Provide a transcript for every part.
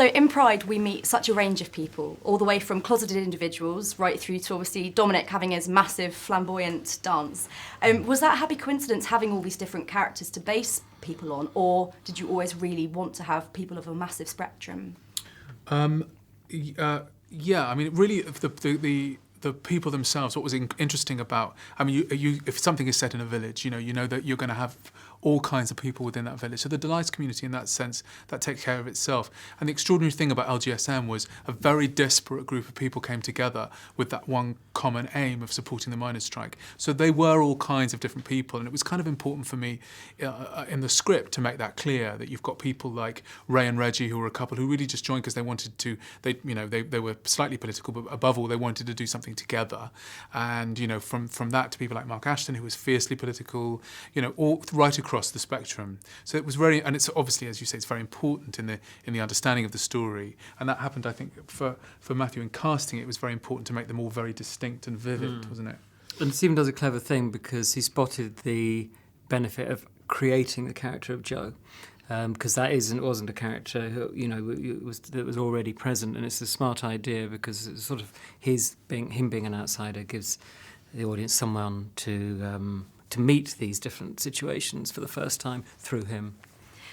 So in Pride, we meet such a range of people, all the way from closeted individuals right through to obviously Dominic having his massive flamboyant dance. Was that a happy coincidence having all these different characters to base people on, or did you always really want to have people of a massive spectrum? Yeah, I mean, really, the people themselves. What was interesting about, I mean, if something is set in a village, you know that you're going to have all kinds of people within that village. So the Delights community, in that sense, that takes care of itself. And the extraordinary thing about LGSM was a very disparate group of people came together with that one common aim of supporting the miners' strike. So they were all kinds of different people, and it was kind of important for me in the script to make that clear, that you've got people like Ray and Reggie, who were a couple who really just joined because they wanted to. They were slightly political, but above all, they wanted to do something together. And from that to people like Mark Ashton, who was fiercely political, all right across the spectrum. So it was and it's obviously, as you say, it's very important in the understanding of the story. And that happened, I think, for Matthew in casting. It was very important to make them all very distinct and vivid, wasn't it? And Stephen does a clever thing because he spotted the benefit of creating the character of Joe. Because wasn't a character that was already present, and it's a smart idea because it's sort of him being an outsider gives the audience someone to meet these different situations for the first time through him.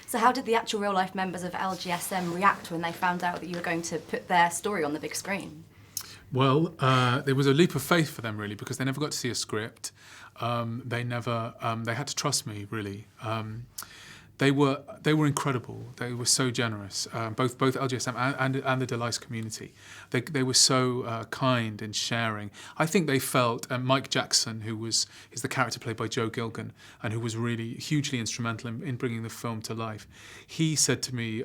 So how did the actual real-life members of LGSM react when they found out that you were going to put their story on the big screen? Well, there was a leap of faith for them, really, because they never got to see a script. They had to trust me, really. They were incredible. They were so generous. Both LGSM and the Delights community. They were so kind in sharing. I think they felt Mike Jackson, is the character played by Joe Gilgan, and who was really hugely instrumental in bringing the film to life. He said to me,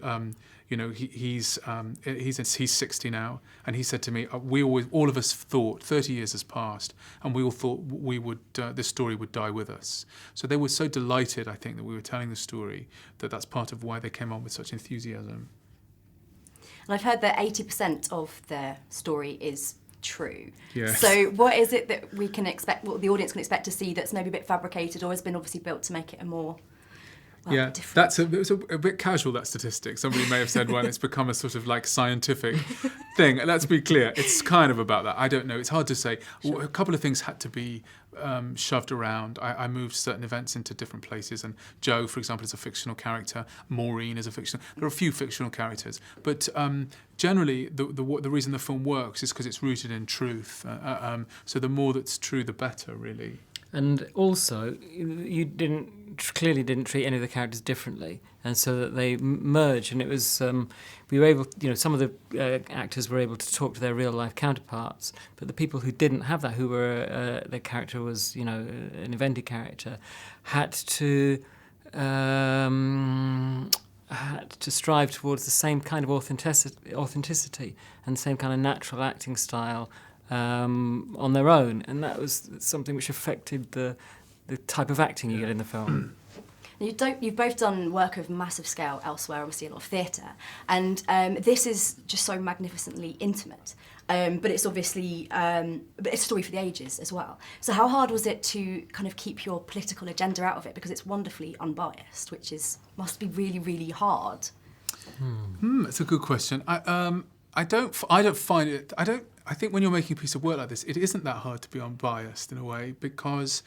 he's 60 now, and he said to me, all of us thought 30 years has passed, and we all thought this story would die with us. So they were so delighted, I think, that we were telling the story, that's part of why they came on with such enthusiasm. And I've heard that 80% of their story is true. Yes. So what is it that we can expect, what the audience can expect to see that's maybe a bit fabricated or has been obviously built to make it a more different? It was a bit casual, that statistic. Somebody may have said, well, it's become a sort of like scientific thing. Let's be clear, it's kind of about that. I don't know, it's hard to say. Sure. A couple of things had to be shoved around. I moved certain events into different places, and Joe, for example, is a fictional character. Maureen is a fictional. There are a few fictional characters, but generally, the reason the film works is because it's rooted in truth. So the more that's true, the better, really. And also, you clearly didn't treat any of the characters differently, and so that they merge. And it was we were able, some of the actors were able to talk to their real life counterparts, but the people who didn't have that, who were their character was an invented character, had to strive towards the same kind of authenticity and the same kind of natural acting style. On their own, and that was something which affected the type of acting you get in the film. You've both done work of massive scale elsewhere, obviously a lot of theatre, and this is just so magnificently intimate. But it's obviously it's a story for the ages as well. So how hard was it to kind of keep your political agenda out of it, because it's wonderfully unbiased, which must be really, really hard. It's a good question. I don't find it. I think when you're making a piece of work like this, it isn't that hard to be unbiased in a way, because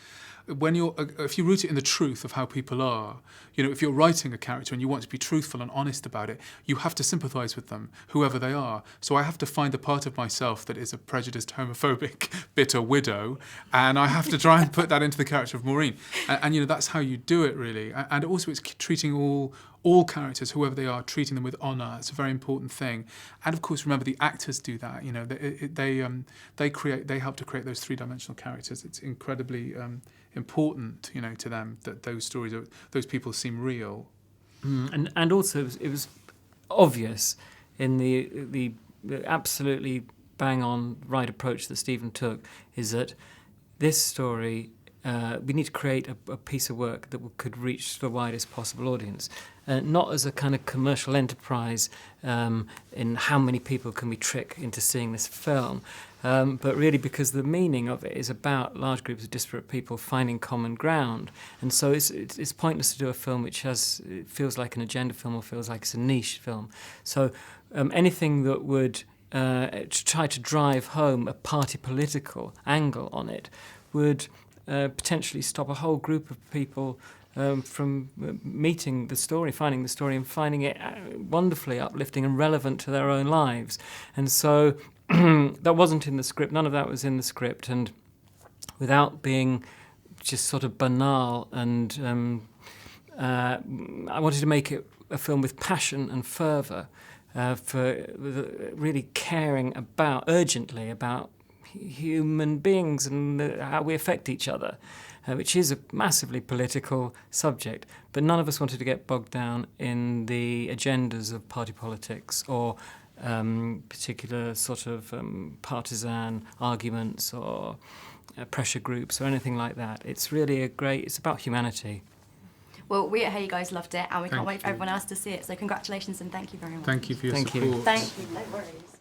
if you root it in the truth of how people are, if you're writing a character and you want to be truthful and honest about it, you have to sympathise with them, whoever they are. So I have to find the part of myself that is a prejudiced, homophobic, bitter widow, and I have to try and put that into the character of Maureen. And that's how you do it, really. And also it's treating all characters, whoever they are, treating them with honour. It's a very important thing. And of course, remember, the actors do that. They help to create those three-dimensional characters. It's incredibly important, to them, that those people seem real. And also, it was obvious in the absolutely bang-on right approach that Stephen took, is that this story we need to create a piece of work that could reach the widest possible audience, not as a kind of commercial enterprise in how many people can we trick into seeing this film, but really because the meaning of it is about large groups of disparate people finding common ground. And so it's pointless to do a film which it feels like an agenda film or feels like it's a niche film. So anything that would try to drive home a party political angle on it would potentially stop a whole group of people from meeting the story, finding the story and finding it wonderfully uplifting and relevant to their own lives. And so that wasn't in the script, none of that was in the script, and without being just sort of banal, and I wanted to make it a film with passion and fervour, for really caring urgently about human beings and how we affect each other, which is a massively political subject. But none of us wanted to get bogged down in the agendas of party politics or particular sort of partisan arguments or pressure groups or anything like that. It's really it's about humanity. Well, we at HeyUGuys loved it, and we can't wait for everyone else to see it. So congratulations and thank you very much. Thank you for your support. You. Thank you. No worries.